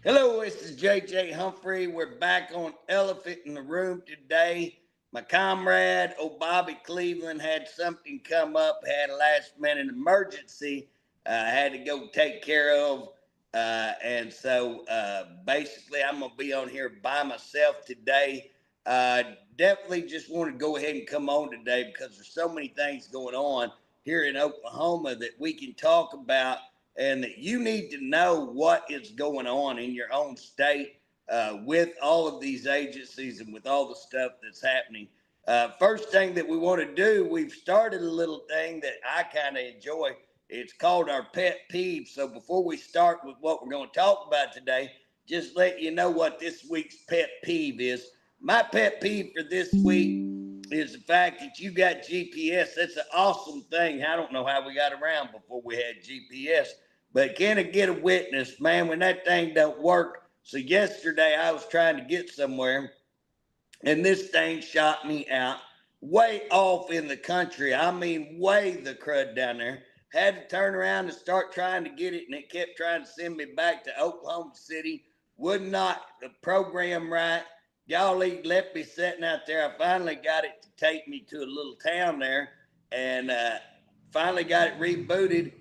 Hello, this is JJ Humphrey. We're back on Elephant in the Room today. My comrade, Bobby Cleveland, had something come up, had a last minute emergency, had to go take care of. And so basically, I'm going to be on here by myself today. Uh, Definitely just want to go ahead and come on today because there's so many things going on here in Oklahoma that we can talk about and that you need to know what is going on in your own state with all of these agencies and with all the stuff that's happening. First thing that we want to do, we've started a little thing that I kind of enjoy. It's called our pet peeve. So before we start with what we're going to talk about today, just let you know what this week's pet peeve is. My pet peeve for this week is the fact that you got GPS. That's an awesome thing. I don't know how we got around before we had GPS, but can it get a witness, man, when that thing don't work? So yesterday I was trying to get somewhere and this thing shot me out way off in the country. I mean, way the crud down there. Had to turn around and start trying to get it, and it kept trying to send me back to Oklahoma City. Would not program right. Y'all left me sitting out there. I finally got it to take me to a little town there, and finally got it rebooted,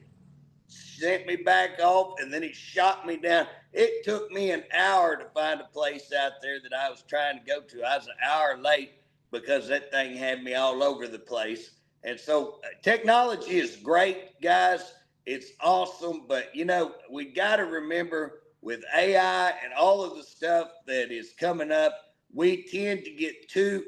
sent me back off, and then he shot me down. It took me an hour to find a place out there that I was trying to go to. I was an hour late because that thing had me all over the place. And so technology is great, guys. It's awesome. But, we got to remember with AI and all of the stuff that is coming up, we tend to get too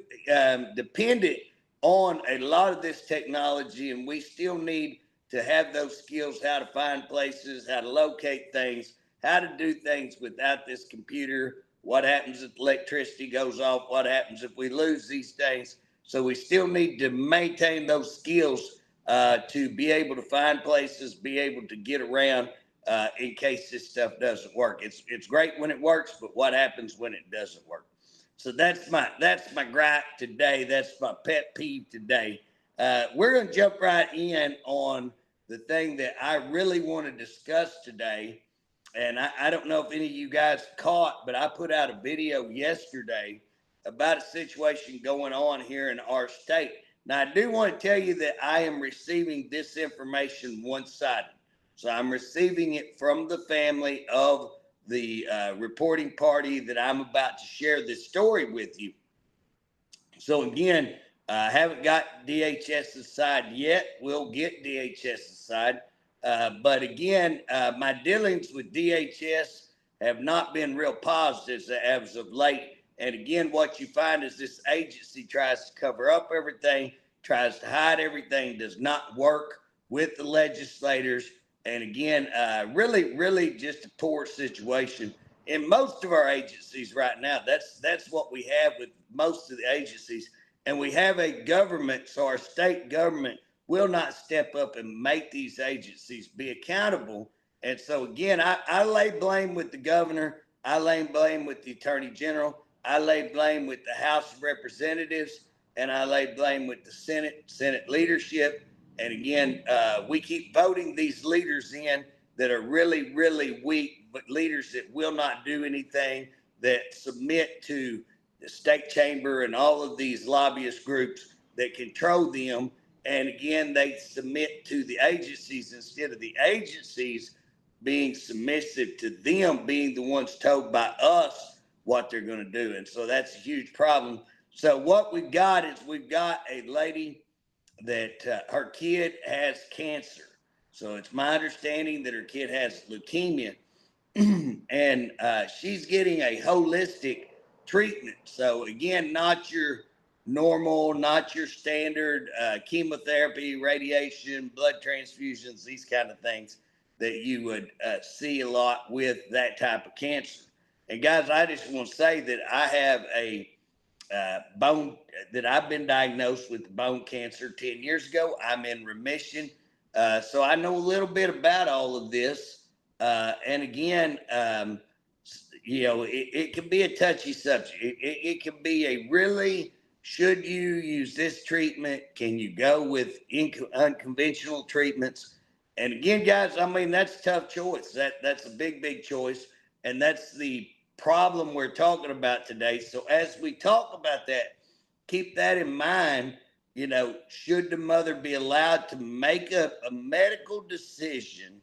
dependent on a lot of this technology, and we still need to have those skills, how to find places, how to locate things, how to do things without this computer. What happens if electricity goes off? What happens if we lose these things? So we still need to maintain those skills to be able to find places, be able to get around in case this stuff doesn't work. It's great when it works, but what happens when it doesn't work? So that's my gripe today. That's my pet peeve today. We're going to jump right in on the thing that I really want to discuss today. And I don't know if any of you guys caught, but I put out a video yesterday about a situation going on here in our state. Now, I do want to tell you that I am receiving this information one sided. So I'm receiving it from the family of the reporting party that I'm about to share this story with you. So again, I haven't got DHS's side yet. We'll get DHS's side. But again, my dealings with DHS have not been real positive as of late. And again, what you find is this agency tries to cover up everything, tries to hide everything, does not work with the legislators. And again, really, really just a poor situation in most of our agencies right now. That's what we have with most of the agencies. And we have a government, so our state government will not step up and make these agencies be accountable. And so again, I lay blame with the governor. I lay blame with the attorney general. I lay blame with the House of Representatives, and I lay blame with the Senate leadership. And again, we keep voting these leaders in that are really, really weak, but leaders that will not do anything, that submit to the state chamber and all of these lobbyist groups that control them. And again, they submit to the agencies instead of the agencies being submissive to them, being the ones told by us what they're going to do. And so that's a huge problem. So what we've got is we've got a lady that her kid has cancer. So it's my understanding that her kid has leukemia. And she's getting a holistic treatment. So again, not your normal, not your standard chemotherapy, radiation, blood transfusions, these kind of things that you would see a lot with that type of cancer. And guys, I just want to say that I have a bone that I've been diagnosed with bone cancer 10 years ago. I'm in remission. So I know a little bit about all of this. And again, it can be a touchy subject. It can be a really, should you use this treatment? Can you go with unconventional treatments? And again, guys, I mean, that's a tough choice. That's a big, big choice. And that's the problem we're talking about today. So as we talk about that, keep that in mind. Should the mother be allowed to make a medical decision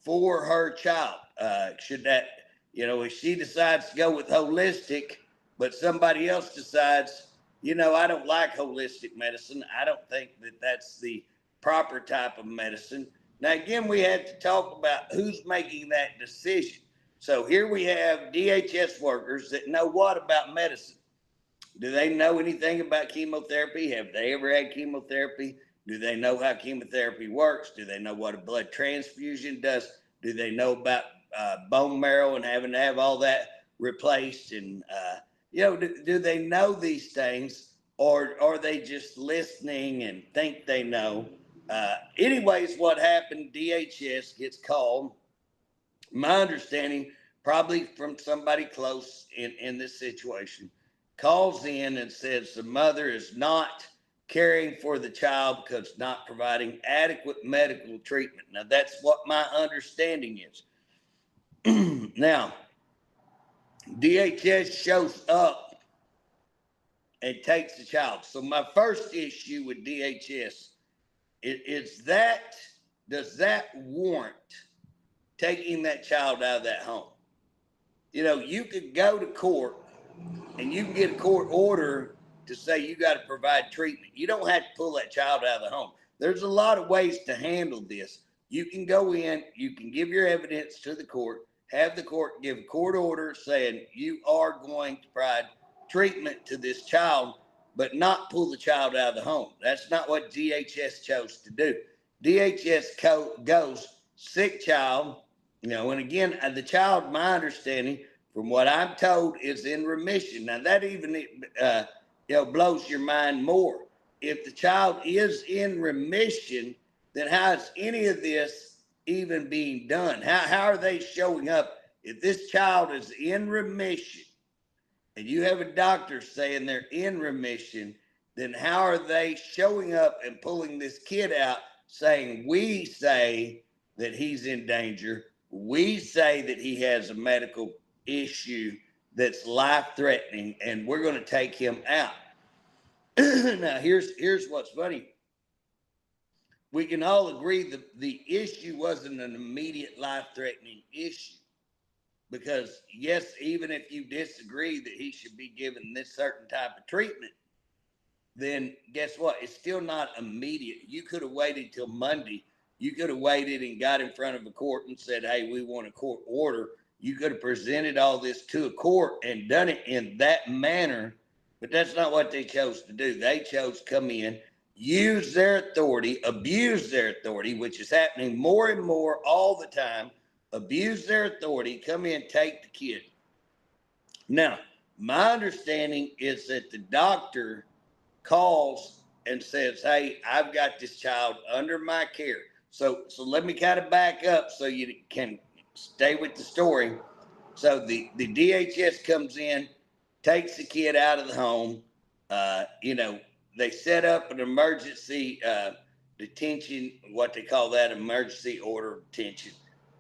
for her child? Should that, if she decides to go with holistic, but somebody else decides, I don't like holistic medicine, I don't think that that's the proper type of medicine. Now, again, we had to talk about who's making that decision. So here we have DHS workers that know what about medicine? Do they know anything about chemotherapy? Have they ever had chemotherapy? Do they know how chemotherapy works? Do they know what a blood transfusion does? Do they know about bone marrow and having to have all that replaced? And, do they know these things, or are they just listening and think they know? Anyways, what happened, DHS gets called, my understanding, probably from somebody close in this situation, calls in and says the mother is not caring for the child because not providing adequate medical treatment. Now, that's what my understanding is. Now, DHS shows up and takes the child. So my first issue with DHS is that, does that warrant taking that child out of that home? You could go to court and you can get a court order to say you got to provide treatment. You don't have to pull that child out of the home. There's a lot of ways to handle this. You can go in, you can give your evidence to the court, have the court give a court order saying you are going to provide treatment to this child, but not pull the child out of the home. That's not what DHS chose to do. DHS goes sick child, and again, the child, my understanding, from what I'm told, is in remission. Now, that even blows your mind more. If the child is in remission, then how is any of this even being done? How are they showing up? If this child is in remission and you have a doctor saying they're in remission, then how are they showing up and pulling this kid out saying, we say that he's in danger, we say that he has a medical issue that's life-threatening, and we're going to take him out? Now, here's what's funny. We can all agree that the issue wasn't an immediate life-threatening issue, because yes, even if you disagree that he should be given this certain type of treatment, then guess what? It's still not immediate. You could have waited till Monday. You could have waited and got in front of a court and said, hey, we want a court order. You could have presented all this to a court and done it in that manner, but that's not what they chose to do. They chose to come in, use their authority, abuse their authority, which is happening more and more all the time. Abuse their authority, come in, take the kid. Now, my understanding is that the doctor calls and says, hey, I've got this child under my care. So let me kind of back up so you can stay with the story. So the DHS comes in, takes the kid out of the home. They set up an emergency detention, what they call that, emergency order detention.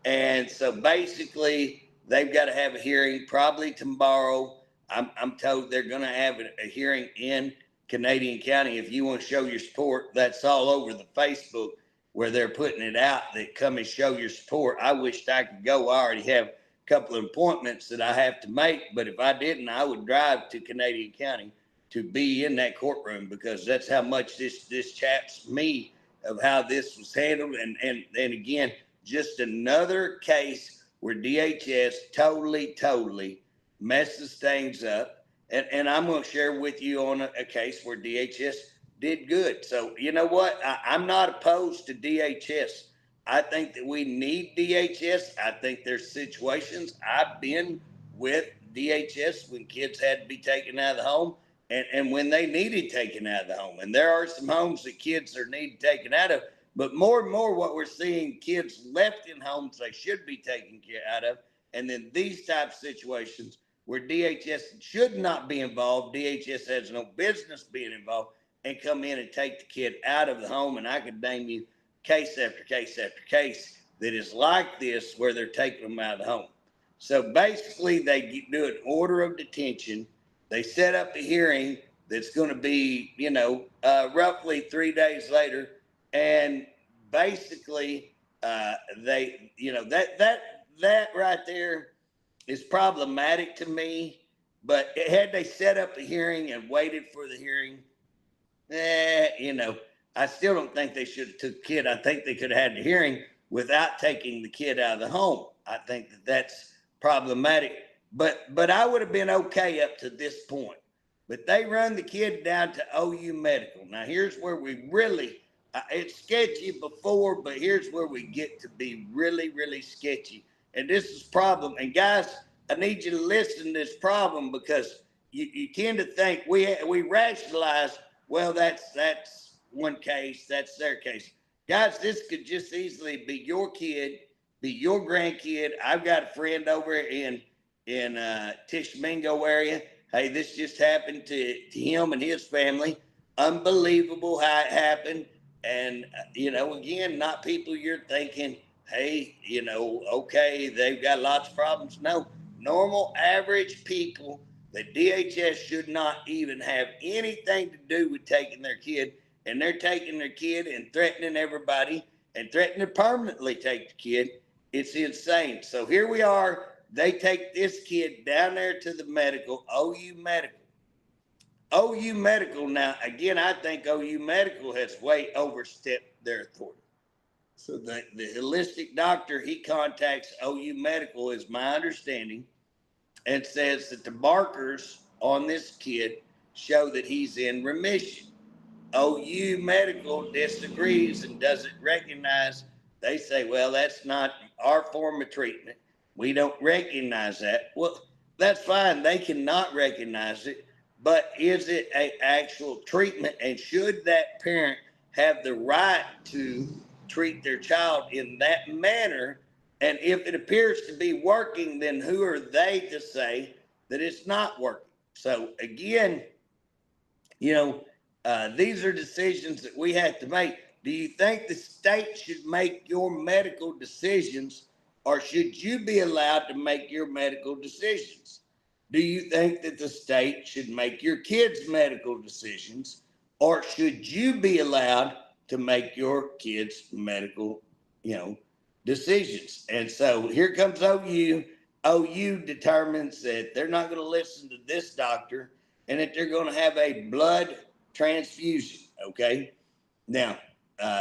And so basically, they've got to have a hearing probably tomorrow. I'm told they're going to have a hearing in Canadian County. If you want to show your support, that's all over the Facebook where they're putting it out, that come and show your support. I wished I could go. I already have a couple of appointments that I have to make, but if I didn't, I would drive to Canadian County to be in that courtroom, because that's how much this chaps me of how this was handled. And again, just another case where DHS totally messes things up. And I'm going to share with you on a case where DHS did good. So you know what? I'm not opposed to DHS. I think that we need DHS. I think there's situations I've been with DHS when kids had to be taken out of the home, and when they needed taken out of the home. And there are some homes that kids are needed taken out of, but more and more what we're seeing, kids left in homes they should be taken out of. And then these type of situations where DHS should not be involved, DHS has no business being involved, and come in and take the kid out of the home. And I could name you case after case after case that is like this, where they're taking them out of the home. So basically, they do an order of detention. They set up a hearing that's going to be, roughly 3 days later, and basically, that right there is problematic to me. But had they set up a hearing and waited for the hearing, I still don't think they should have took the kid. I think they could have had the hearing without taking the kid out of the home. I think that's problematic. But I would have been okay up to this point. But they run the kid down to OU Medical. Now here's where we really, it's sketchy before, but here's where we get to be really, really sketchy. And this is problem. And guys, I need you to listen to this problem, because you tend to think we rationalize, well, that's one case, that's their case. Guys, this could just easily be your kid, be your grandkid. I've got a friend over in Tishomingo area. Hey, this just happened to him and his family. Unbelievable how it happened. And, again, not people you're thinking, hey, okay, they've got lots of problems. No, normal, average people that DHS should not even have anything to do with taking their kid. And they're taking their kid and threatening everybody and threatening to permanently take the kid. It's insane. So here we are. They take this kid down there to the medical, OU Medical. OU Medical, now, again, I think OU Medical has way overstepped their authority. So the holistic doctor, he contacts OU Medical, is my understanding, and says that the markers on this kid show that he's in remission. OU Medical disagrees and doesn't recognize. They say, well, that's not our form of treatment. We don't recognize that. Well, that's fine. They cannot recognize it. But is it an actual treatment? And should that parent have the right to treat their child in that manner? And if it appears to be working, then who are they to say that it's not working? So again, these are decisions that we have to make. Do you think the state should make your medical decisions, or should you be allowed to make your medical decisions? Do you think that the state should make your kids' medical decisions, or should you be allowed to make your kids' medical, decisions? And so here comes OU. OU determines that they're not going to listen to this doctor, and that they're going to have a blood transfusion. Okay. Now,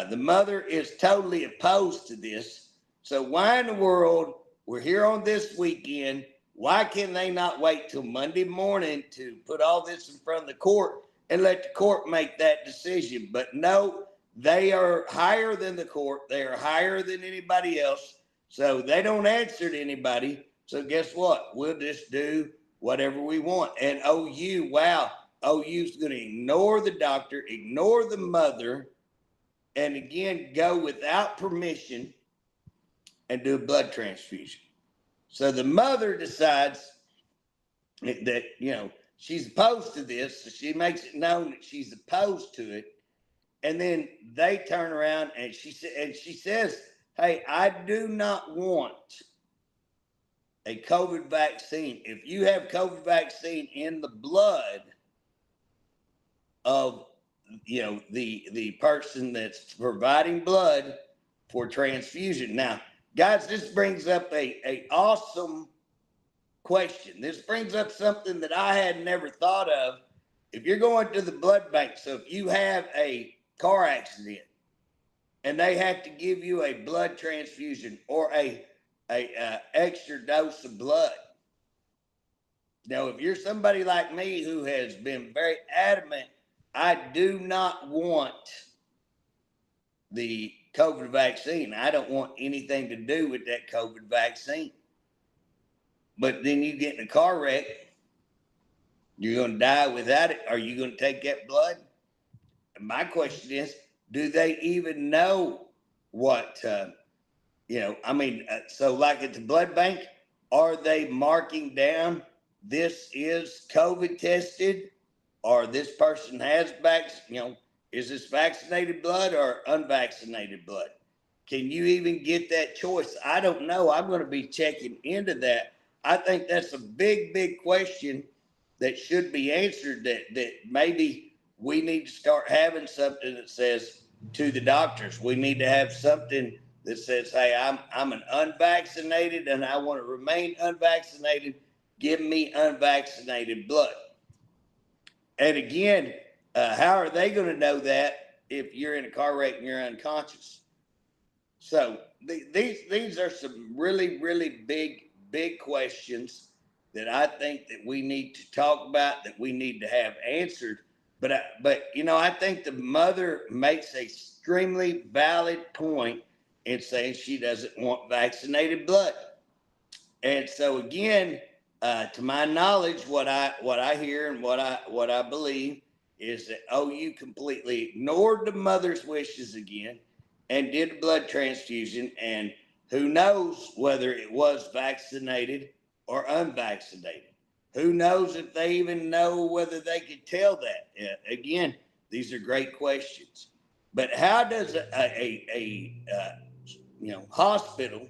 the mother is totally opposed to this. So why in the world, we're here on this weekend, why can they not wait till Monday morning to put all this in front of the court and let the court make that decision? But no, they are higher than the court. They are higher than anybody else. So they don't answer to anybody. So guess what? We'll just do whatever we want. And OU, wow, OU's going to ignore the doctor, ignore the mother, and again, go without permission and do a blood transfusion. So the mother decides that, she's opposed to this. So she makes it known that she's opposed to it. And then they turn around and she says, hey, I do not want a COVID vaccine. If you have COVID vaccine in the blood of, the person that's providing blood for transfusion. Now, guys, this brings up a awesome question. This brings up something that I had never thought of. If you're going to the blood bank, so if you have a car accident and they have to give you a blood transfusion or a extra dose of blood. Now, if you're somebody like me who has been very adamant, I do not want the COVID vaccine. I don't want anything to do with that COVID vaccine. But then you get in a car wreck, you're going to die without it. Are you going to take that blood? And my question is, do they even know what, so like at the blood bank, are they marking down this is COVID tested, or this person has is this vaccinated blood or unvaccinated blood? Can you even get that choice? I don't know. I'm going to be checking into that. I think that's a big question that should be answered, that maybe we need to start having something that says to the doctors, we need to have something that says, hey, I'm an unvaccinated and I want to remain unvaccinated. Give me unvaccinated blood. And again, how are they going to know that if you're in a car wreck and you're unconscious? So these are some really big questions that I think that we need to talk about, that we need to have answered. But I think the mother makes a extremely valid point in saying she doesn't want vaccinated blood. And so again, to my knowledge, what I hear and what I believe is that OU completely ignored the mother's wishes again and did a blood transfusion, and who knows whether it was vaccinated or unvaccinated. Who knows if they even know whether they could tell that? Again, these are great questions. But how does a hospital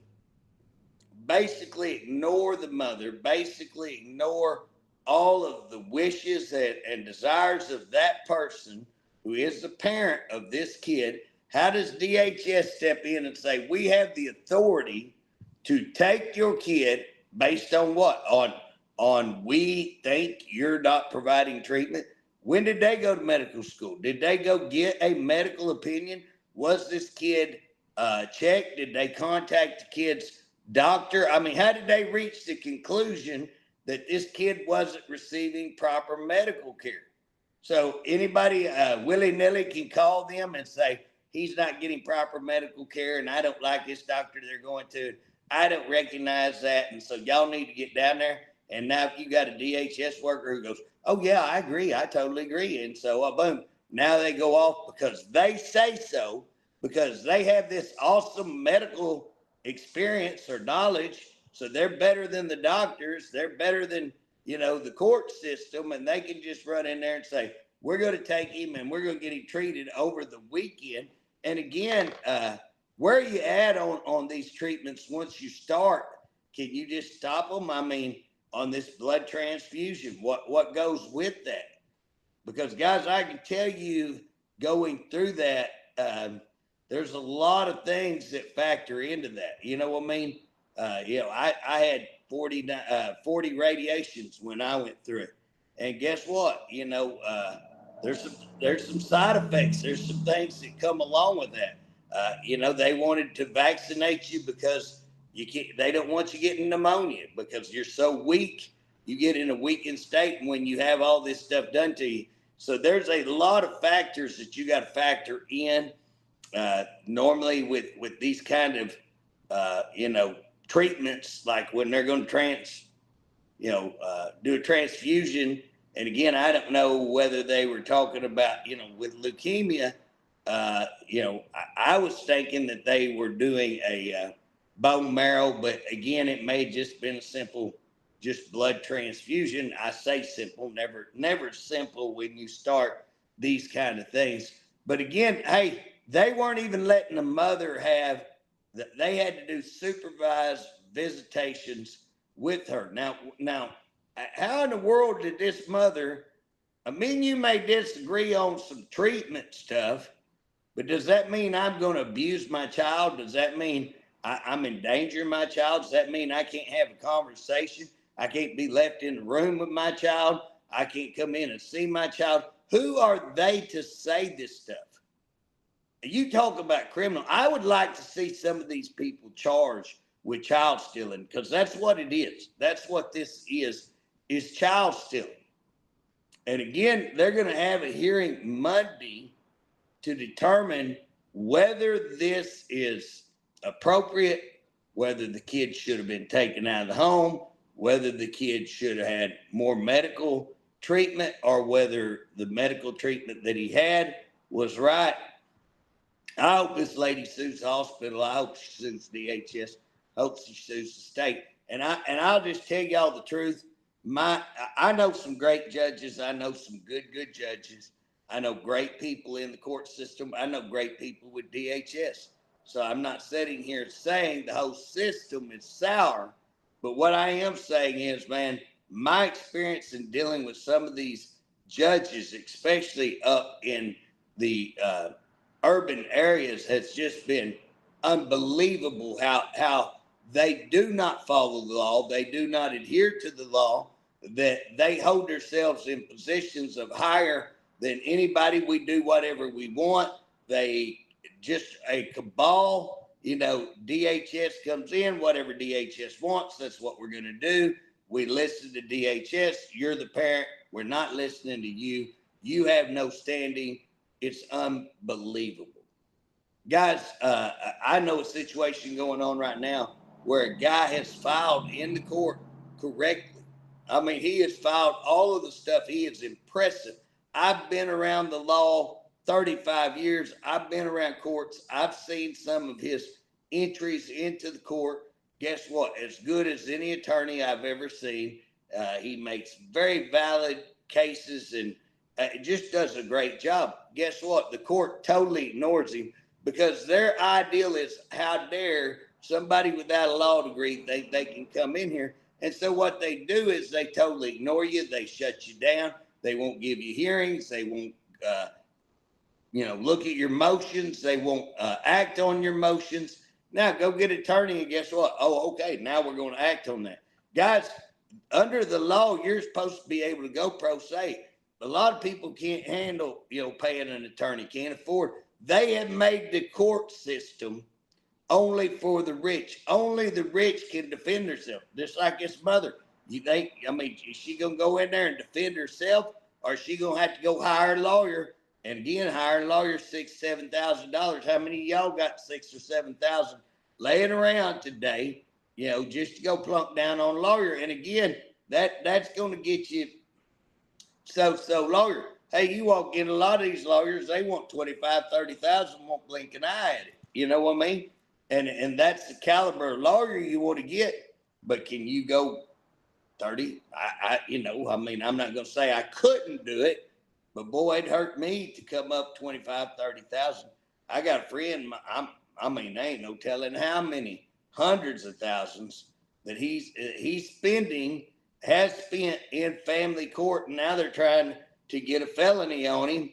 basically ignore the mother, basically ignore all of the wishes and desires of that person who is the parent of this kid? How does DHS step in and say, we have the authority to take your kid based on what? On we think you're not providing treatment? When did they go to medical school? Did they go get a medical opinion? Was this kid checked? Did they contact the kid's doctor? I mean, how did they reach the conclusion that this kid wasn't receiving proper medical care? So anybody willy-nilly can call them and say, he's not getting proper medical care, and I don't like this doctor they're going to. I don't recognize that, and so y'all need to get down there. And now if you got a DHS worker who goes, oh, yeah, I agree. I totally agree. And so, boom, now they go off because they say so, because they have this awesome medical experience or knowledge. So they're better than the doctors. They're better than, the court system. And they can just run in there and say, we're going to take him and we're going to get him treated over the weekend. And again, where are you at on these treatments once you start? Can you just stop them? I mean, on this blood transfusion, what goes with that? Because guys, I can tell you, going through that, there's a lot of things that factor into that. You know what I mean? I had 40 radiations when I went through it. And guess what? There's some side effects. There's some things that come along with that. They wanted to vaccinate you because they don't want you getting pneumonia because you're so weak. You get in a weakened state when you have all this stuff done to you. So there's a lot of factors that you got to factor in. Normally with these kind of, treatments, like when they're going to do a transfusion. And again, I don't know whether they were talking about, with leukemia, I was thinking that they were doing a bone marrow, but again, it may just been a simple, just blood transfusion. I say simple, never simple when you start these kind of things. But again, hey, they weren't even letting the mother have that. They had to do supervised visitations with her. Now, how in the world did this mother, I mean, you may disagree on some treatment stuff, but does that mean I'm going to abuse my child? Does that mean I'm endangering my child? Does that mean I can't have a conversation? I can't be left in the room with my child? I can't come in and see my child? Who are they to say this stuff? You talk about criminal. I would like to see some of these people charged with child stealing, because that's what it is. That's what this is child stealing. And again, they're going to have a hearing Monday to determine whether this is appropriate, whether the kid should have been taken out of the home, whether the kid should have had more medical treatment, or whether the medical treatment that he had was right. I hope this lady sues the hospital. I hope she sues DHS. I hope she sues the state. And I'll just tell y'all the truth. I know some great judges. I know some good judges. I know great people in the court system. I know great people with DHS. So I'm not sitting here saying the whole system is sour, But what I am saying is, man, my experience in dealing with some of these judges, especially up in the urban areas, has just been unbelievable. How they do not follow the law, they do not adhere to the law, that they hold themselves in positions of higher than anybody. We do whatever we want. They just a cabal. DHS comes in, whatever DHS wants, that's what we're going to do. We listen to DHS. You're the parent. We're not listening to you. You have no standing. It's unbelievable. Guys, I know a situation going on right now where a guy has filed in the court correctly. I mean, he has filed all of the stuff. He is impressive. I've been around the law 35 years. I've been around courts. I've seen some of his entries into the court. Guess what? As good as any attorney I've ever seen. He makes very valid cases and just does a great job. Guess what? The court totally ignores him because their ideal is, how dare somebody without a law degree, they can come in here. And so what they do is they totally ignore you. They shut you down. They won't give you hearings. They won't, look at your motions. They won't act on your motions. Now go get an attorney, and guess what? Oh, okay, now we're going to act on that. Guys, under the law, you're supposed to be able to go pro se. A lot of people can't handle, paying an attorney, can't afford. They have made the court system only for the rich. Only the rich can defend themselves. Just like his mother. You think, is she going to go in there and defend herself, or is she going to have to go hire a lawyer? And again, hire a lawyer, $6,000, $7,000. How many of y'all got $6,000 or $7,000 laying around today, just to go plunk down on a lawyer? And again, that's going to get you so lawyer. Hey, you walk in, a lot of these lawyers, they want 25, 30,000, won't blink an eye at it. You know what I mean? And that's the caliber of lawyer you want to get. But can you go 30? I'm not going to say I couldn't do it, but boy, it hurt me to come up 25, 30,000. I got a friend, there ain't no telling how many hundreds of thousands that he's has spent in family court, and now they're trying to get a felony on him.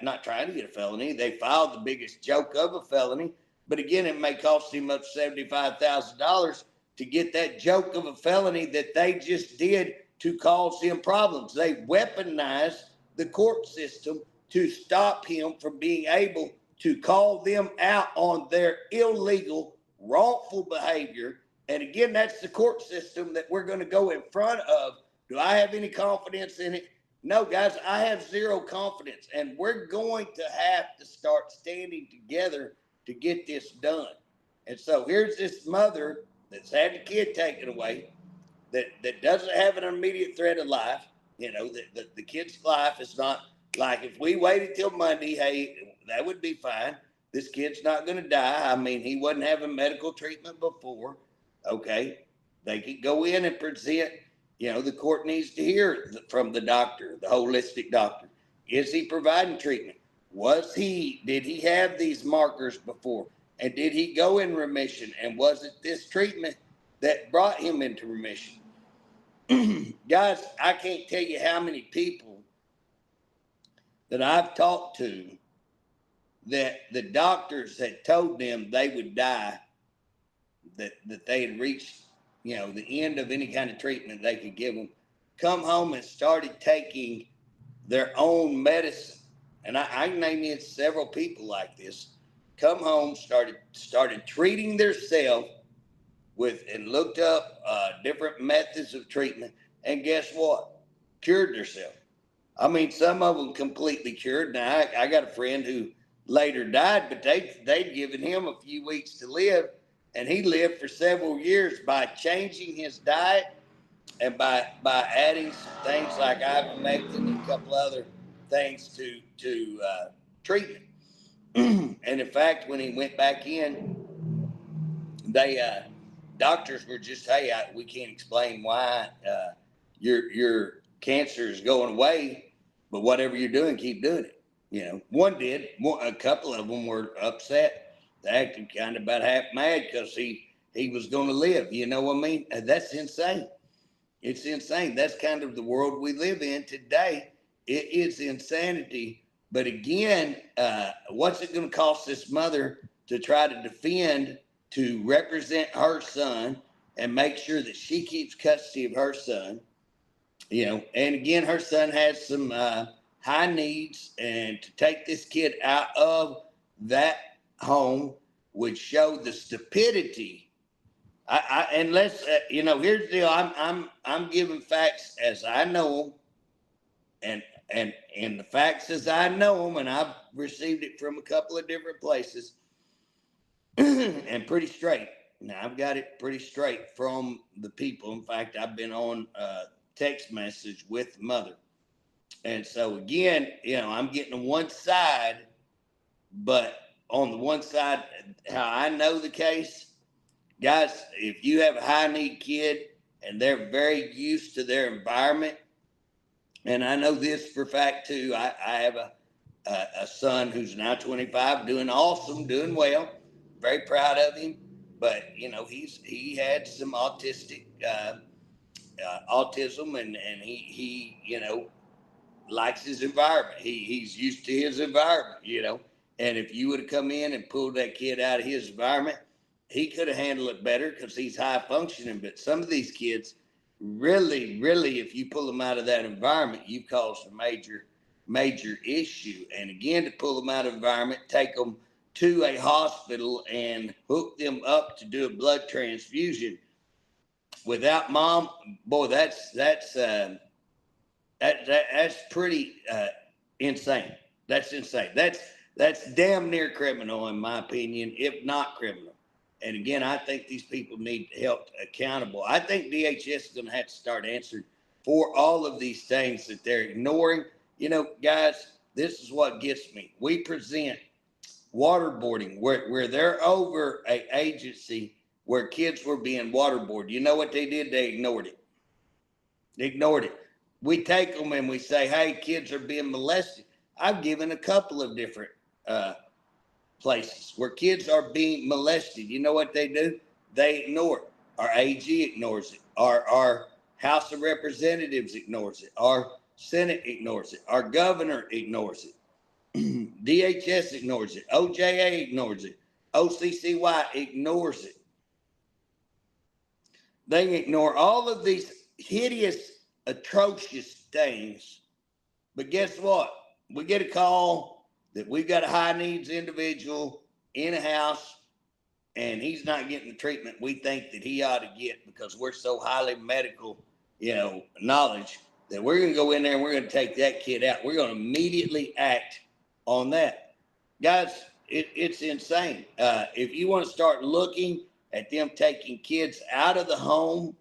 Not trying to get a felony. They filed the biggest joke of a felony. But again, it may cost him up to $75,000 to get that joke of a felony that they just did to cause him problems. They weaponized the court system to stop him from being able to call them out on their illegal, wrongful behavior. And again, that's the court system that we're going to go in front of. Do I have any confidence in it? No, guys, I have zero confidence. And we're going to have to start standing together to get this done. And so here's this mother that's had the kid taken away, that doesn't have an immediate threat of life. The kid's life is not like, if we waited till Monday, hey, that would be fine. This kid's not going to die. He wasn't having medical treatment before. Okay, they could go in and present, the court needs to hear from the doctor, the holistic doctor. Is he providing treatment? Did he have these markers before? And did he go in remission? And was it this treatment that brought him into remission? Guys, I can't tell you how many people that I've talked to that the doctors had told them they would die, that they had reached, the end of any kind of treatment they could give them, come home and started taking their own medicine. And I can name you several people like this. Come home, started treating themselves and looked up different methods of treatment. And guess what? Cured themselves. Some of them completely cured. Now, I got a friend who later died, but they'd given him a few weeks to live. And he lived for several years by changing his diet and by adding some things like ivermectin and a couple other things to treatment. And in fact, when he went back in, doctors were just, hey, we can't explain why your cancer is going away, but whatever you're doing, keep doing it. One did. A couple of them were upset. They acted kind of about half mad because he he was going to live. You know what I mean? That's insane. It's insane. That's kind of the world we live in today. It is insanity. But again, what's it going to cost this mother to try to defend, to represent her son and make sure that she keeps custody of her son? You know, and again, her son has some high needs, and to take this kid out of that home would show the stupidity. And let's, you know, here's the deal. I'm giving facts as I know them, and the facts as I know them, and I've received it from a couple of different places, and pretty straight. Now I've got it pretty straight from the people. In fact, I've been on text message with the mother, and so again, you know, I'm getting on one side, but on the one side, how I know the case. Guys, if you have a high need kid and they're very used to their environment, and I know this for a fact too, I have a son who's now 25, doing awesome, doing well, very proud of him. But you know, he had some autistic autism, and he you know, likes his environment. He's used to his environment, you know. And if you would have come in and pulled that kid out of his environment, he could have handled it better because he's high functioning. But some of these kids, really, if you pull them out of that environment, you've caused a major issue. And again, to pull them out of the environment, take them to a hospital and hook them up to do a blood transfusion without mom, boy, that's pretty insane. That's insane. That's damn near criminal, in my opinion, if not criminal. And again, I think these people need held accountable. I think DHS is going to have to start answering for all of these things that they're ignoring. You know, guys, this is what gets me. We present waterboarding where they're over an agency where kids were being waterboarded. You know what they did? They ignored it. They ignored it. We take them and we say, hey, kids are being molested. I've given a couple of different places where kids are being molested. You know what they do? They ignore it. Our AG ignores it. Our House of Representatives ignores it. Our Senate ignores it. Our governor ignores it. DHS ignores it. OJA ignores it. OCCY ignores it. They ignore all of these hideous, atrocious things. But guess what? We get a call that we've got a high needs individual in a house and he's not getting the treatment we think that he ought to get because we're so highly medical, you know, knowledge that we're going to go in there and we're going to take that kid out. We're going to immediately act on that. Guys, it's insane. If you want to start looking at them taking kids out of the home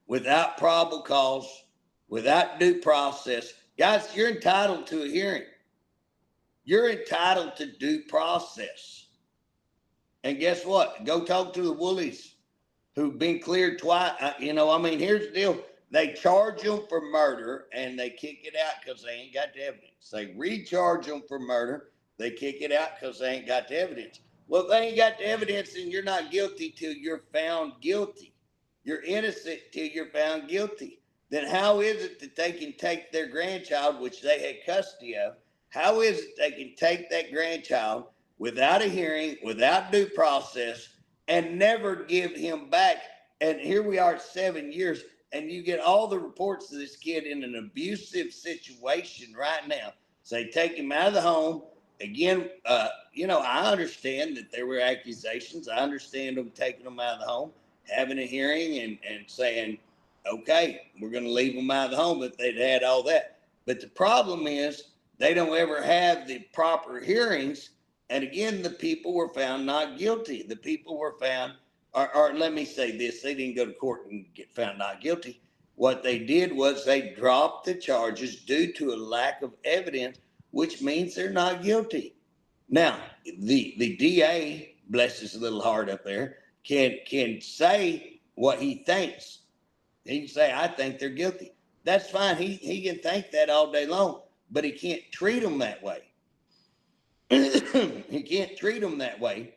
without probable cause, without due process, guys, you're entitled to a hearing. You're entitled to due process. And guess what? Go talk to the Woolies who've been cleared twice. You know, I mean, here's the deal. They charge them for murder and they kick it out because they ain't got the evidence. They recharge them for murder. They kick it out because they ain't got the evidence. Well, if they ain't got the evidence, then you're not guilty till you're found guilty. You're innocent till you're found guilty. Then how is it that they can take their grandchild, which they had custody of, how is it they can take that grandchild without a hearing, without due process, and never give him back? And here we are at 7 years, and you get all the reports of this kid in an abusive situation right now. So they take him out of the home. Again, you know, I understand that there were accusations. I understand them taking them out of the home, having a hearing and saying, okay, we're going to leave them out of the home if they'd had all that. But the problem is they don't ever have the proper hearings. And again, the people were found not guilty. The people were found, or let me say this, they didn't go to court and get found not guilty. What they did was they dropped the charges due to a lack of evidence, which means they're not guilty. Now, the DA, bless his little heart up there, can say what he thinks. He can say, I think they're guilty. That's fine. He can think that all day long, but he can't treat them that way. He can't treat them that way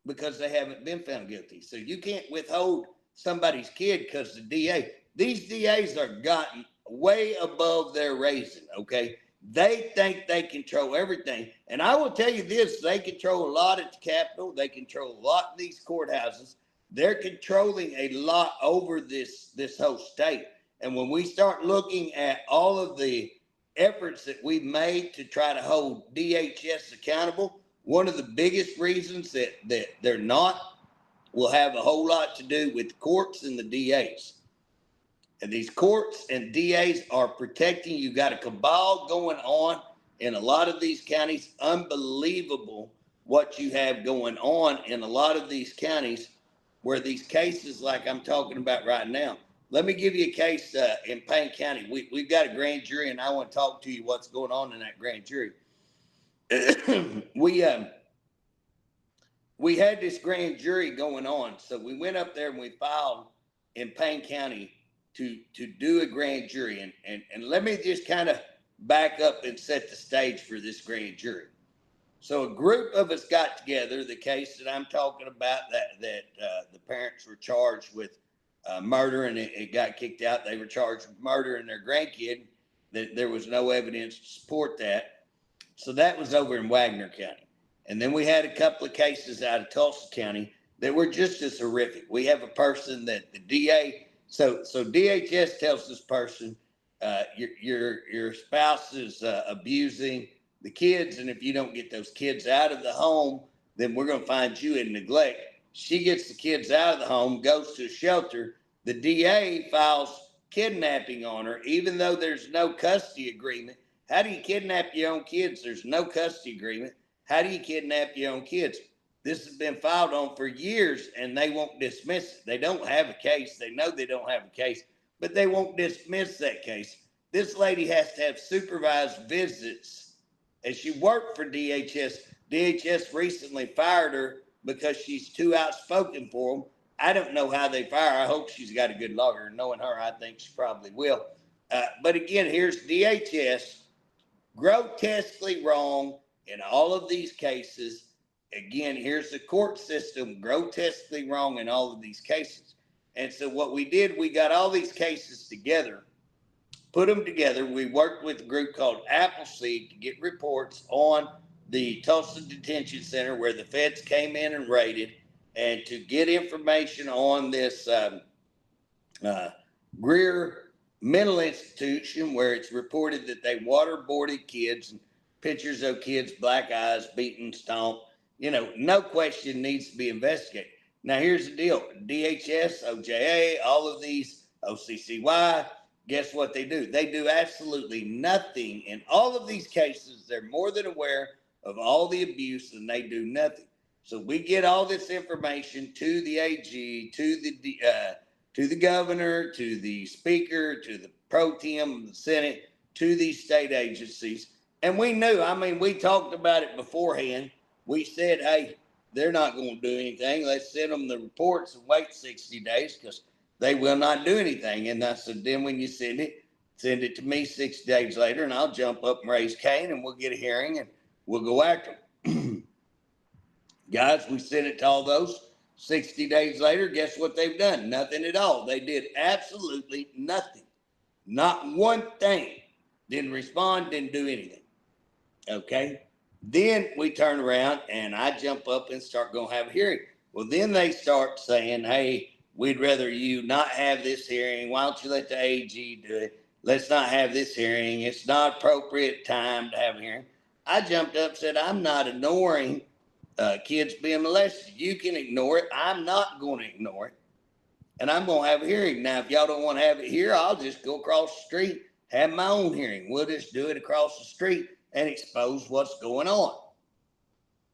because they haven't been found guilty. So you can't withhold somebody's kid because the these DAs are gotten way above their raising, okay? They think they control everything. And I will tell you this, they control a lot at the Capitol. They control a lot in these courthouses. They're controlling a lot over this whole state. And when we start looking at all of the efforts that we've made to try to hold DHS accountable, one of the biggest reasons that they're not will have a whole lot to do with the courts and the DAs. And these courts and DAs are protecting. You got a cabal going on in a lot of these counties. Unbelievable what you have going on in a lot of these counties where these cases like I'm talking about right now. Let me give you a case in Payne County. We've got a grand jury, and I want to talk to you what's going on in that grand jury. We had this grand jury going on, so we went up there and we filed in Payne County to do a grand jury. And let me just kind of back up and set the stage for this grand jury. So a group of us got together, the case that I'm talking about, that the parents were charged with murder, and it got kicked out. They were charged with murdering their grandkid. There was no evidence to support that. So that was over in Wagner County. And then we had a couple of cases out of Tulsa County that were just as horrific. We have a person that the DA, so DHS tells this person, your spouse is abusing the kids, and if you don't get those kids out of the home, then we're going to find you in neglect. She gets the kids out of the home, goes to a shelter. The DA files kidnapping on her, even though there's no custody agreement. How do you kidnap your own kids? There's no custody agreement. How do you kidnap your own kids? This has been filed on for years, and they won't dismiss it. They don't have a case. They know they don't have a case, but they won't dismiss that case. This lady has to have supervised visits, and she worked for DHS. DHS recently fired her because she's too outspoken for them. I don't know how they fire her. I hope she's got a good lawyer. Knowing her, I think she probably will. But again, here's DHS, grotesquely wrong in all of these cases. Again, here's the court system, grotesquely wrong in all of these cases. And so what we did, we got all these cases together, put them together. We worked with a group called Appleseed to get reports on the Tulsa Detention Center where the feds came in and raided, and to get information on this Greer mental institution where it's reported that they waterboarded kids, and pictures of kids, black eyes, beaten, stomped. You know, no question needs to be investigated. Now, here's the deal. DHS, OJA, all of these, OCCY, guess what they do? They do absolutely nothing. In all of these cases, they're more than aware of all the abuse, and they do nothing. So we get all this information to the AG, to the governor, to the speaker, to the pro tem of the Senate, to these state agencies. And we knew, I mean, we talked about it beforehand. We said, hey, they're not going to do anything. Let's send them the reports and wait 60 days because they will not do anything. And I said, then when you send it to me 6 days later, and I'll jump up and raise Cain, and we'll get a hearing, and we'll go after them. Guys, we sent it to all those. 60 days later, guess what they've done? Nothing at all. They did absolutely nothing. Not one thing. Didn't respond, didn't do anything. Okay? Then we turn around and I jump up and start going to have a hearing. Well, then they start saying, hey, we'd rather you not have this hearing. Why don't you let the AG do it? Let's not have this hearing. It's not appropriate time to have a hearing. I jumped up and said, I'm not ignoring kids being molested. You can ignore it. I'm not going to ignore it. And I'm going to have a hearing. Now, if y'all don't want to have it here, I'll just go across the street, have my own hearing. We'll just do it across the street and expose what's going on.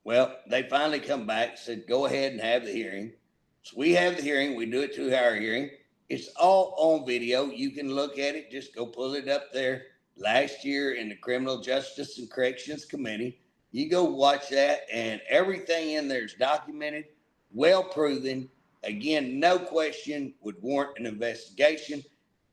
Well, they finally come back and said, go ahead and have the hearing. So we have the hearing. We do a 2-hour hearing. It's all on video. You can look at it. Just go pull it up there. Last year in the Criminal Justice and Corrections Committee, you go watch that, and everything in there is documented, well proven. Again, no question would warrant an investigation.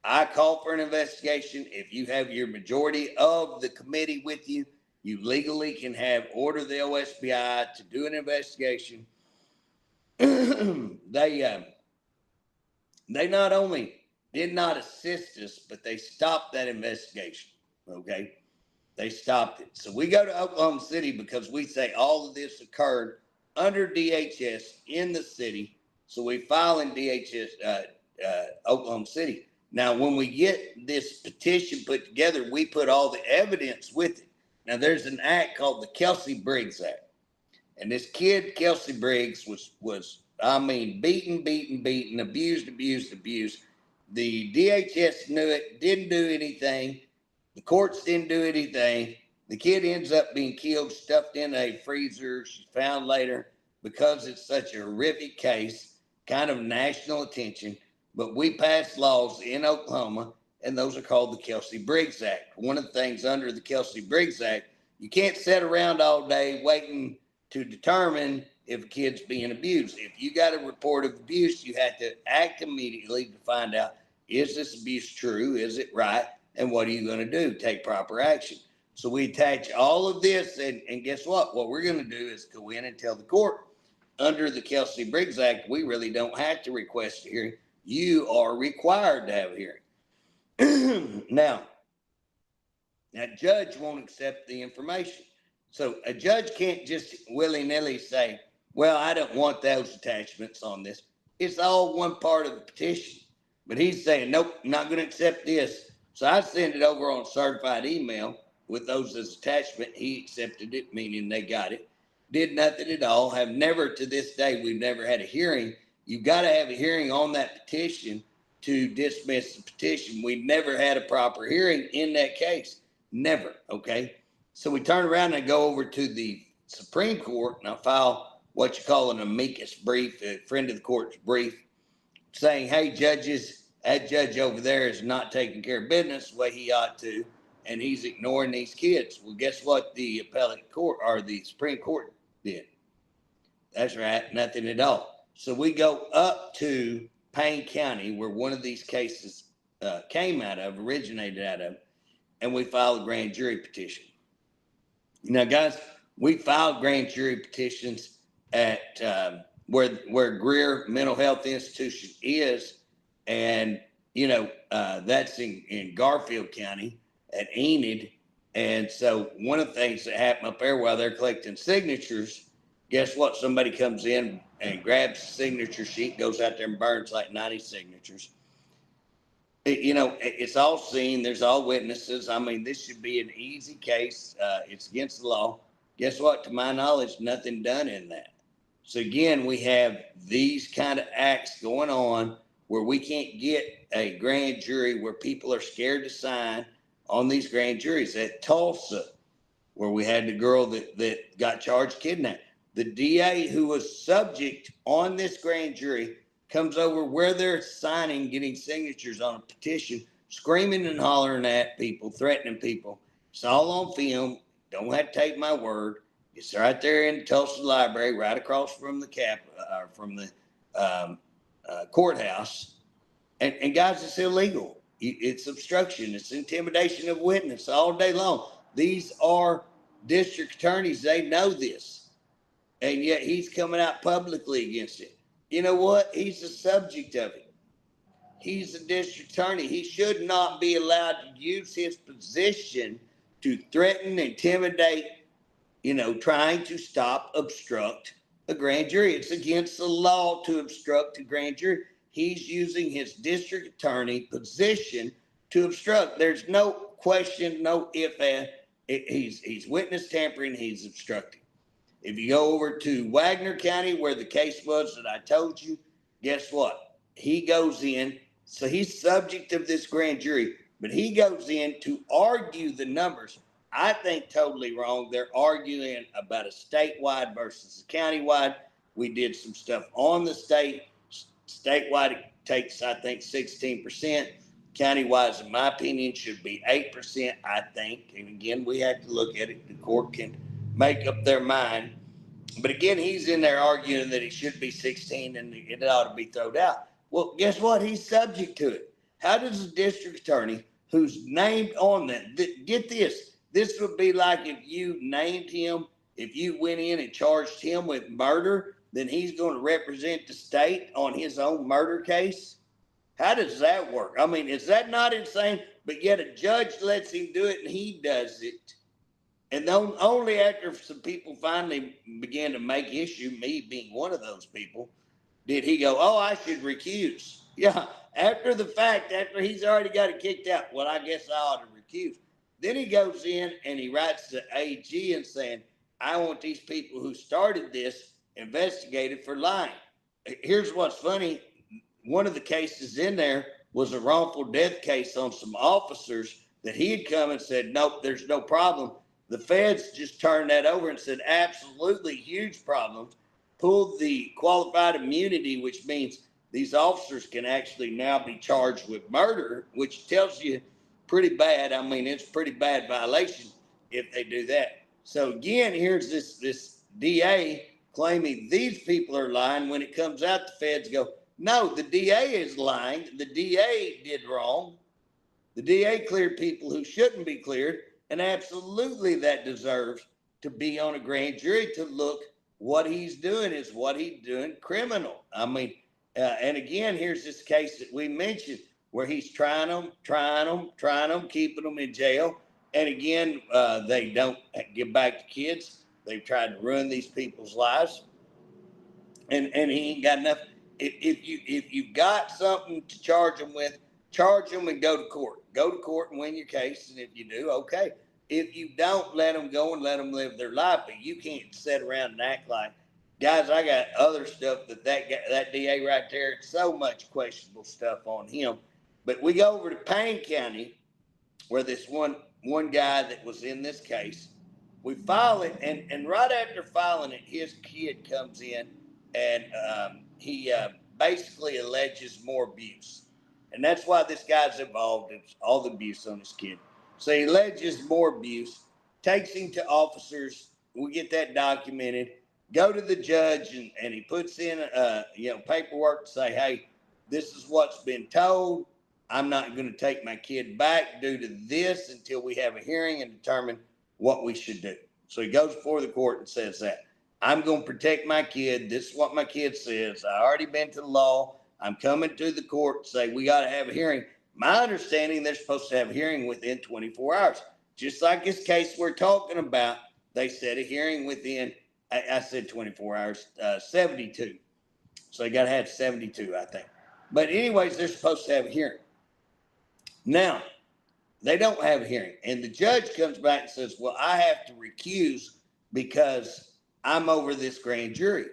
I call for an investigation. If you have your majority of the committee with you, you legally can order the OSBI to do an investigation. they not only did not assist us, but they stopped that investigation. Okay, they stopped it. So we go to Oklahoma City because we say all of this occurred under DHS in the city. So we file in DHS, Oklahoma City. Now, when we get this petition put together, we put all the evidence with it. Now, there's an act called the Kelsey Briggs Act. And this kid, Kelsey Briggs, was beaten, abused. The DHS knew it, didn't do anything. The courts didn't do anything. The kid ends up being killed, stuffed in a freezer. She's found later because it's such a horrific case, kind of national attention. But we passed laws in Oklahoma, and those are called the Kelsey Briggs Act. One of the things under the Kelsey Briggs Act, you can't sit around all day waiting to determine if a kid's being abused. If you got a report of abuse, you have to act immediately to find out, is this abuse true? Is it right? And what are you going to do? Take proper action. So we attach all of this, and guess what? What we're going to do is go in and tell the court, under the Kelsey Briggs Act, we really don't have to request a hearing. You are required to have a hearing. Now, that judge won't accept the information. So a judge can't just willy-nilly say, well, I don't want those attachments on this. It's all one part of the petition. But he's saying, nope, I'm not going to accept this. So I send it over on certified email with those as attachment. He accepted it, meaning they got it. Did nothing at all. Have never, to this day, we've never had a hearing. You've got to have a hearing on that petition to dismiss the petition. We've never had a proper hearing in that case. Never, okay? So we turn around and go over to the Supreme Court, and I file what you call an amicus brief, a friend of the court's brief, saying, hey, judges, that judge over there is not taking care of business the way he ought to, and he's ignoring these kids. Well, guess what the appellate court or the Supreme Court did? That's right, nothing at all. So we go up to Payne County, where one of these cases originated out of, and we file a grand jury petition. Now, guys, we filed grand jury petitions at where Greer Mental Health Institution is, and that's in Garfield County at Enid. And so one of the things that happened up there while they're collecting signatures, guess what? Somebody comes in and grabs the signature sheet, goes out there and burns like 90 signatures. It's all seen. There's all witnesses. I mean, this should be an easy case. It's against the law. Guess what? To my knowledge, nothing done in that. So again, we have these kind of acts going on where we can't get a grand jury, where people are scared to sign on these grand juries. At Tulsa, where we had the girl that got charged kidnapped, the DA who was subject on this grand jury comes over where they're signing, getting signatures on a petition, screaming and hollering at people, threatening people. It's all on film. Don't have to take my word. It's right there in the Tulsa Library, right across from the courthouse. And guys, it's illegal. It's obstruction. It's intimidation of witness all day long. These are district attorneys. They know this. And yet he's coming out publicly against it. You know what? He's the subject of it. He's the district attorney. He should not be allowed to use his position to threaten, intimidate, trying to obstruct a grand jury. It's against the law to obstruct a grand jury. He's using his district attorney position to obstruct. There's no question, no if, and he's witness tampering. He's obstructing. If you go over to Wagner County, where the case was that I told you, guess what? He goes in. So he's subject of this grand jury, but he goes in to argue the numbers. I think totally wrong. They're arguing about a statewide versus a countywide. We did some stuff on the state. Statewide, it takes, I think, 16%. Countywide, in my opinion, should be 8%, I think. And again, we have to look at it. The court can make up their mind. But again, he's in there arguing that it should be 16 and it ought to be thrown out. Well, guess what? He's subject to it. How does a district attorney who's named on that, get this, this would be like if you named him, if you went in and charged him with murder then he's going to represent the state on his own murder case? How does that work? I mean, is that not insane? But yet a judge lets him do it and he does it. And only after some people finally began to make issue, me being one of those people, did he go, oh, I should recuse. Yeah, after the fact, after he's already got it kicked out, well, I guess I ought to recuse. Then he goes in and he writes to AG and saying, I want these people who started this investigated for lying. Here's what's funny. One of the cases in there was a wrongful death case on some officers that he had come and said, nope, there's no problem. The feds just turned that over and said, absolutely huge problems. Pulled the qualified immunity, which means these officers can actually now be charged with murder, which tells you pretty bad. I mean, it's a pretty bad violation if they do that. So again, here's this DA claiming these people are lying. When it comes out, the feds go, no, the DA is lying. The DA did wrong. The DA cleared people who shouldn't be cleared. And absolutely that deserves to be on a grand jury to look what he's doing. Is what he's doing criminal? I mean, and again, here's this case that we mentioned where he's trying them, keeping them in jail. And again, they don't give back to kids. They've tried to ruin these people's lives. And he ain't got enough. If you've got something to charge them with, charge them and go to court. Go to court and win your case. And if you do, okay. If you don't, let them go and let them live their life. But you can't sit around and act like, guys, I got other stuff that DA right there. It's so much questionable stuff on him. But we go over to Payne County, where this one guy that was in this case, we file it. And right after filing it, his kid comes in and he basically alleges more abuse. And that's why this guy's involved. It's all the abuse on his kid. So he alleges more abuse, takes him to officers. We get that documented. Go to the judge, and he puts in paperwork to say, hey, this is what's been told. I'm not going to take my kid back due to this until we have a hearing and determine what we should do. So he goes before the court and says that. I'm going to protect my kid. This is what my kid says. I already been to the law. I'm coming to the court to say we got to have a hearing. My understanding, they're supposed to have a hearing within 24 hours. Just like this case we're talking about, they said a hearing within, I said 24 hours, 72. So they got to have 72, I think. But anyways, they're supposed to have a hearing. Now, they don't have a hearing. And the judge comes back and says, well, I have to recuse because I'm over this grand jury.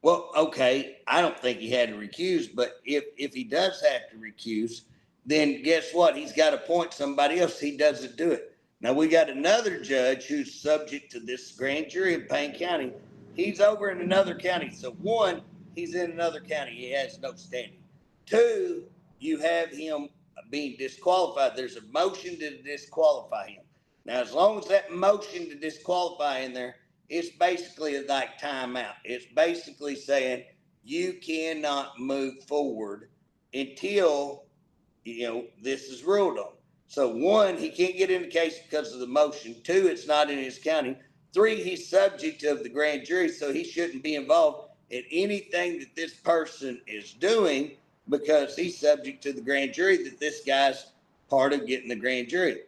Well, okay, I don't think he had to recuse, but if he does have to recuse, then guess what? He's got to appoint somebody else. He doesn't do it. Now, we got another judge who's subject to this grand jury in Payne County. He's over in another county. So one, he's in another county. He has no standing. Two, you have him being disqualified. There's a motion to disqualify him. Now, as long as that motion to disqualify in there, it's basically like timeout. It's basically saying you cannot move forward until, this is ruled on. So one, he can't get in the case because of the motion. Two, it's not in his county. Three, he's subject of the grand jury, so he shouldn't be involved in anything that this person is doing because he's subject to the grand jury that this guy's part of getting the grand jury.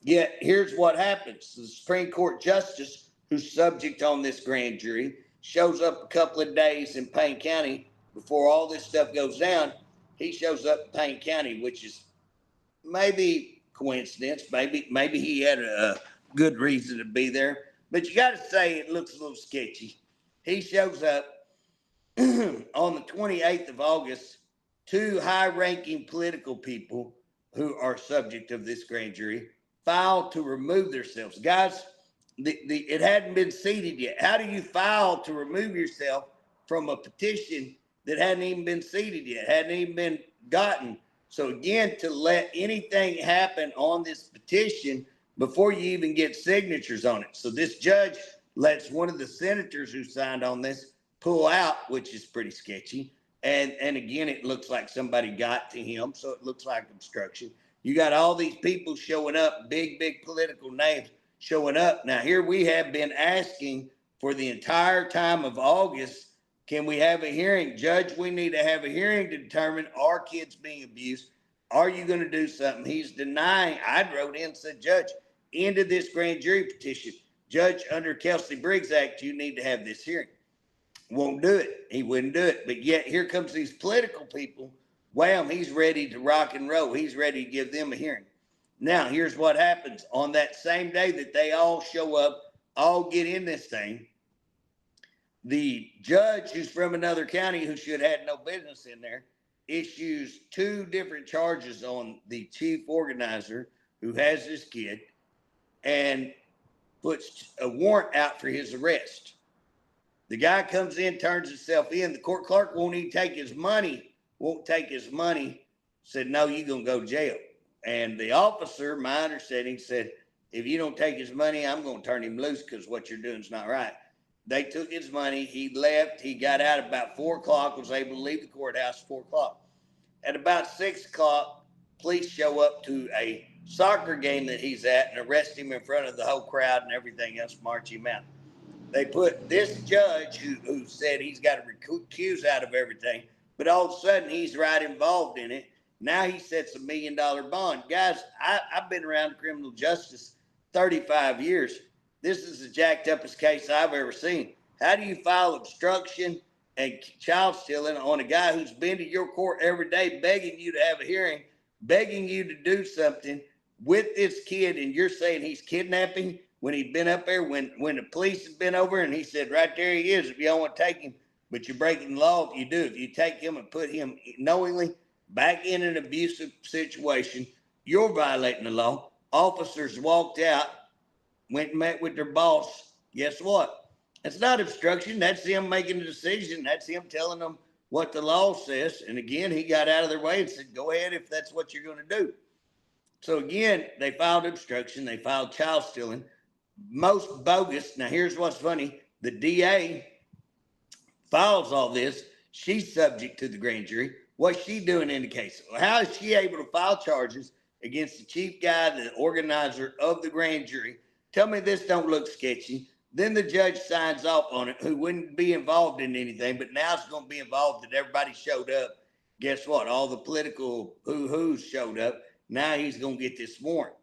Yet here's what happens. The Supreme Court justice who's subject on this grand jury shows up a couple of days in Payne County before all this stuff goes down. He shows up in Payne County, which is maybe coincidence. Maybe he had a good reason to be there. But you got to say it looks a little sketchy. He shows up on the 28th of August. Two high-ranking political people who are subject of this grand jury filed to remove themselves. Guys, it hadn't been seated yet. How do you file to remove yourself from a petition that hadn't even been seated yet, hadn't even been gotten? So again, to let anything happen on this petition before you even get signatures on it. So this judge lets one of the senators who signed on this pull out, which is pretty sketchy. And again, it looks like somebody got to him, so it looks like obstruction. You got all these people showing up, big political names showing up. Now, here we have been asking for the entire time of August. Can we have a hearing? Judge, we need to have a hearing to determine are kids being abused? Are you going to do something? He's denying. I wrote in and said, Judge, into this grand jury petition. Judge, under Kelsey Briggs Act, you need to have this hearing. Won't do it. He wouldn't do it. But yet here comes these political people. Wham, he's ready to rock and roll. He's ready to give them a hearing. Now, here's what happens. On that same day that they all show up, all get in this thing, the judge, who's from another county who should have had no business in there, issues 2 different charges on the chief organizer who has this kid and puts a warrant out for his arrest. The guy comes in, turns himself in. The court clerk won't even take his money, said, no, you're going to go to jail. And the officer, my understanding, said, if you don't take his money, I'm going to turn him loose because what you're doing is not right. They took his money. He left. He got out about 4 o'clock, was able to leave the courthouse at 4 o'clock. At about 6 o'clock, police show up to a soccer game that he's at and arrest him in front of the whole crowd and everything else, march him out. They put this judge who said he's got to recuse out of everything, but all of a sudden he's right involved in it. Now he sets $1 million bond. Guys, I've been around criminal justice 35 years. This is the jacked uppest case I've ever seen. How do you file obstruction and child stealing on a guy who's been to your court every day begging you to have a hearing, begging you to do something with this kid, and you're saying he's kidnapping when he'd been up there, when the police had been over and he said, right there he is, if you don't want to take him, but you're breaking the law if you do. If you take him and put him knowingly back in an abusive situation, you're violating the law. Officers walked out, went and met with their boss. Guess what? That's not obstruction. That's him making a decision. That's him telling them what the law says. And again, he got out of their way and said, go ahead if that's what you're going to do. So again, they filed obstruction. They filed child stealing. Most bogus. Now, here's what's funny. The DA files all this. She's subject to the grand jury. What's she doing in the case? How is she able to file charges against the chief guy, the organizer of the grand jury? Tell me this don't look sketchy. Then the judge signs off on it, who wouldn't be involved in anything, but now it's going to be involved that everybody showed up. Guess what? All the political hoo-hoos showed up. Now he's going to get this warrant.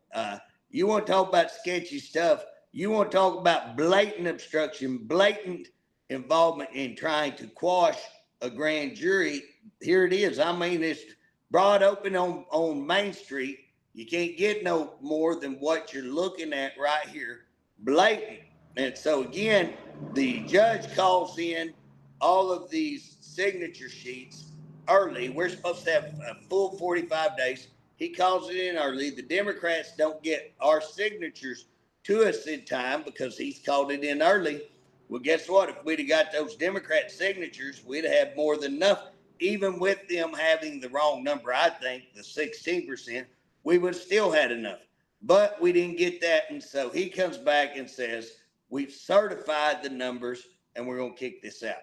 You want to talk about sketchy stuff. You want to talk about blatant obstruction, blatant involvement in trying to quash a grand jury. Here it is. I mean, it's broad open on Main Street. You can't get no more than what you're looking at right here. Blatant. And so again, the judge calls in all of these signature sheets early. We're supposed to have a full 45 days. He calls it in early. The Democrats don't get our signatures to us in time because he's called it in early. Well, guess what? If we'd have got those Democrat signatures, we'd have more than enough. Even with them having the wrong number, I think, the 16%, we would have still had enough. But we didn't get that. And so he comes back and says, we've certified the numbers and we're going to kick this out.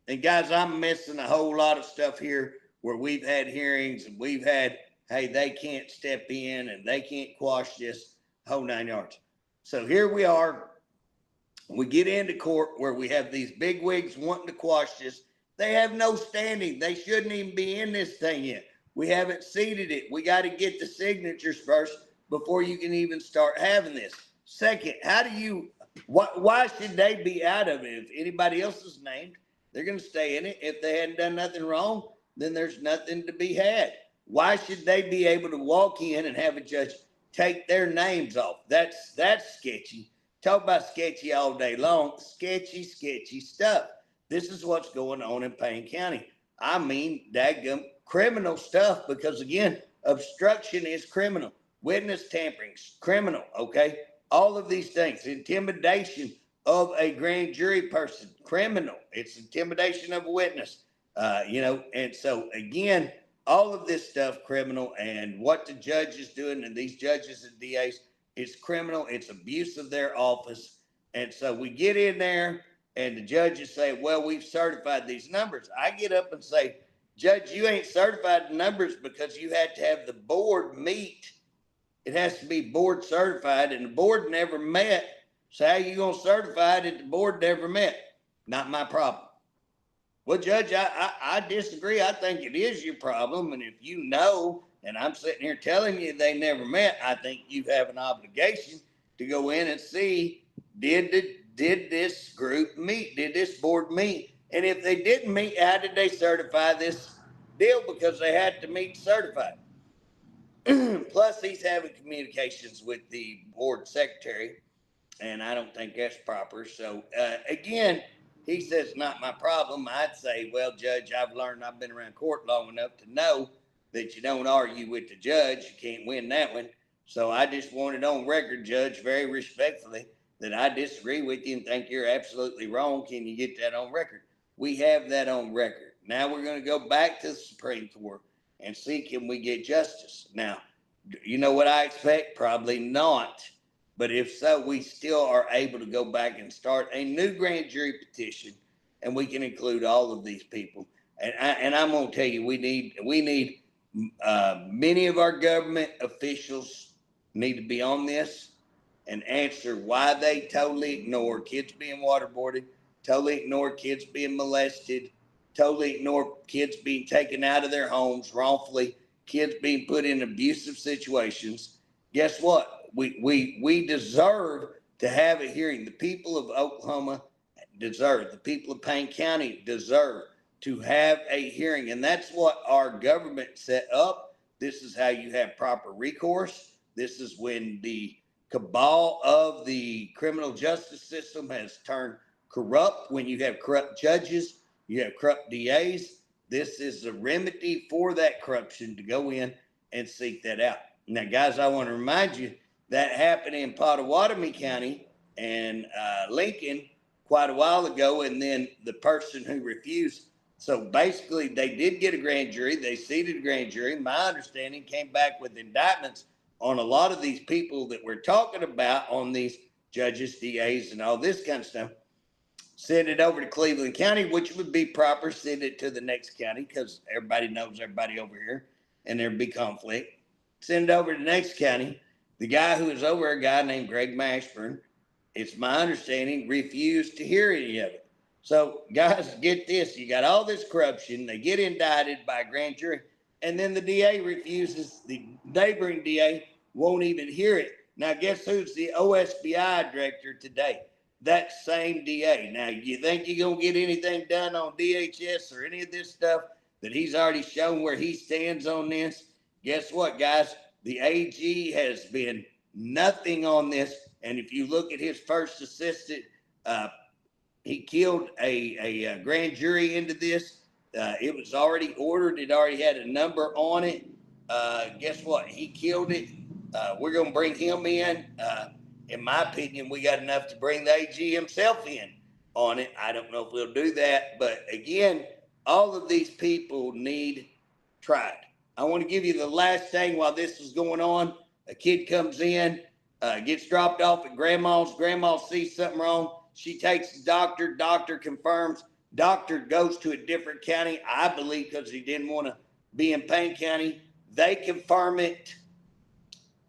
And guys, I'm missing a whole lot of stuff here where we've had hearings and we've had, hey, they can't step in and they can't quash this whole 9 yards. So here we are. We get into court where we have these big wigs wanting to quash this. They have no standing. They shouldn't even be in this thing yet. We haven't seated it. We got to get the signatures first before you can even start having this. Second, why should they be out of it? If anybody else is named, they're going to stay in it. If they hadn't done nothing wrong, then there's nothing to be had. Why should they be able to walk in and have a judge take their names off? That's sketchy. Talk about sketchy all day long. Sketchy stuff. This is what's going on in Payne County. I mean, daggum criminal stuff, because again, obstruction is criminal. Witness tampering is criminal, okay? All of these things. Intimidation of a grand jury person, criminal. It's intimidation of a witness, and so again, all of this stuff, criminal, and what the judge is doing, and these judges and DAs, is criminal. It's abuse of their office. And so we get in there and the judges say, well, we've certified these numbers. I get up and say, Judge, you ain't certified the numbers because you had to have the board meet. It has to be board certified, and the board never met. So how you going to certify that the board never met? Not my problem. Well, Judge, I disagree. I think it is your problem. And if you know, and I'm sitting here telling you they never met, I think you have an obligation to go in and see, did this group meet? Did this board meet? And if they didn't meet, how did they certify this deal? Because they had to meet certified. Plus, he's having communications with the board secretary, and I don't think that's proper. So, again, he says, not my problem. I'd say, well, Judge, I've been around court long enough to know that you don't argue with the judge. You can't win that one. So I just wanted on record, Judge, very respectfully, that I disagree with you and think you're absolutely wrong. Can you get that on record? We have that on record. Now we're going to go back to the Supreme Court and see, can we get justice? Now, you know what I expect? Probably not. But if so, we still are able to go back and start a new grand jury petition, and we can include all of these people. And I'm going to tell you, we need many of our government officials need to be on this and answer why they totally ignore kids being waterboarded, totally ignore kids being molested, totally ignore kids being taken out of their homes wrongfully, kids being put in abusive situations. Guess what? We deserve to have a hearing. The people of Oklahoma deserve, the people of Payne County deserve to have a hearing. And that's what our government set up. This is how you have proper recourse. This is when the cabal of the criminal justice system has turned corrupt, when you have corrupt judges, you have corrupt DAs. This is a remedy for that corruption, to go in and seek that out. Now, guys, I want to remind you, that happened in Pottawatomie County and Lincoln quite a while ago, and then the person who refused. So basically, they did get a grand jury. They seated a grand jury. My understanding came back with indictments on a lot of these people that we're talking about, on these judges, DAs, and all this kind of stuff. Send it over to Cleveland County, which would be proper. Send it to the next county, because everybody knows everybody over here, and there'd be conflict. Send it over to the next county. The guy who was over, a guy named Greg Mashburn, it's my understanding, refused to hear any of it. So, guys, get this. You got all this corruption. They get indicted by a grand jury, and then the DA refuses. The neighboring DA won't even hear it. Now, guess who's the OSBI director today? That same DA. Now, you think you're going to get anything done on DHS or any of this stuff that he's already shown where he stands on this? Guess what, guys? The AG has been nothing on this. And if you look at his first assistant, he killed a grand jury into this. It was already ordered. It already had a number on it. Guess what? He killed it. We're going to bring him in. In my opinion, we got enough to bring the AG himself in on it. I don't know if we'll do that. But again, all of these people need tried. I want to give you the last thing while this is going on. A kid comes in, gets dropped off at grandma's. Grandma sees something wrong. She takes the doctor. Doctor confirms. Doctor goes to a different county, I believe, because he didn't want to be in Payne County. They confirm it.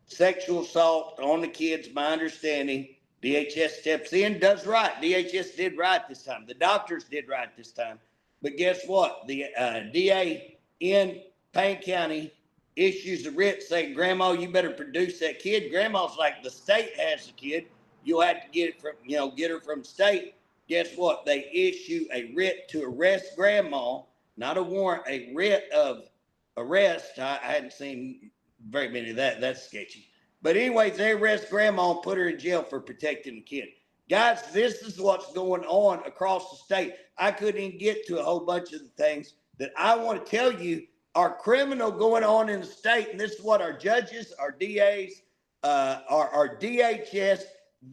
Sexual assault on the kids, my understanding. DHS steps in, does right. DHS did right this time. The doctors did right this time. But guess what? The DA in Payne County issues a writ saying, Grandma, you better produce that kid. Grandma's like, the state has the kid. You'll have to get it from, get her from state. Guess what? They issue a writ to arrest Grandma, not a warrant, a writ of arrest. I hadn't seen very many of that. That's sketchy. But anyways, they arrest Grandma and put her in jail for protecting the kid. Guys, this is what's going on across the state. I couldn't even get to a whole bunch of the things that I want to tell you are criminal going on in the state. And this is what our judges, our DAs, our DHS,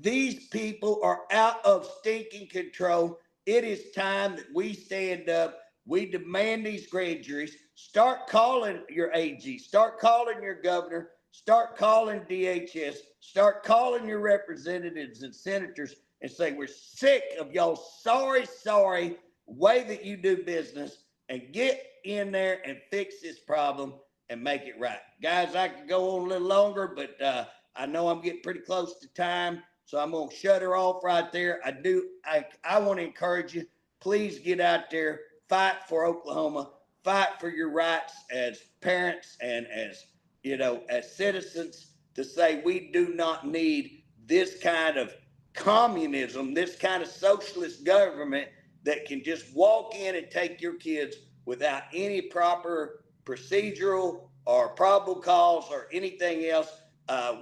these people are out of stinking control. It is time that we stand up. We demand these grand juries. Start calling your AG. Start calling your governor. Start calling DHS. Start calling your representatives and senators and say, we're sick of y'all sorry way that you do business, and get in there and fix this problem and make it right. Guys, I could go on a little longer, but I know I'm getting pretty close to time. So I'm going to shut her off right there. I want to encourage you. Please get out there, fight for Oklahoma, fight for your rights as parents and as citizens to say we do not need this kind of communism, this kind of socialist government that can just walk in and take your kids without any proper procedural or probable cause or anything else.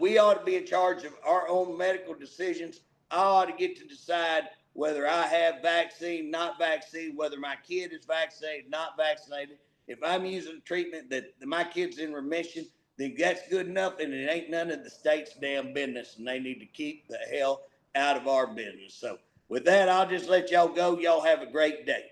We ought to be in charge of our own medical decisions. I ought to get to decide whether I have vaccine, not vaccine, whether my kid is vaccinated, not vaccinated. If I'm using a treatment that my kid's in remission, then that's good enough, and it ain't none of the state's damn business, and they need to keep the hell out of our business. So with that, I'll just let y'all go. Y'all have a great day.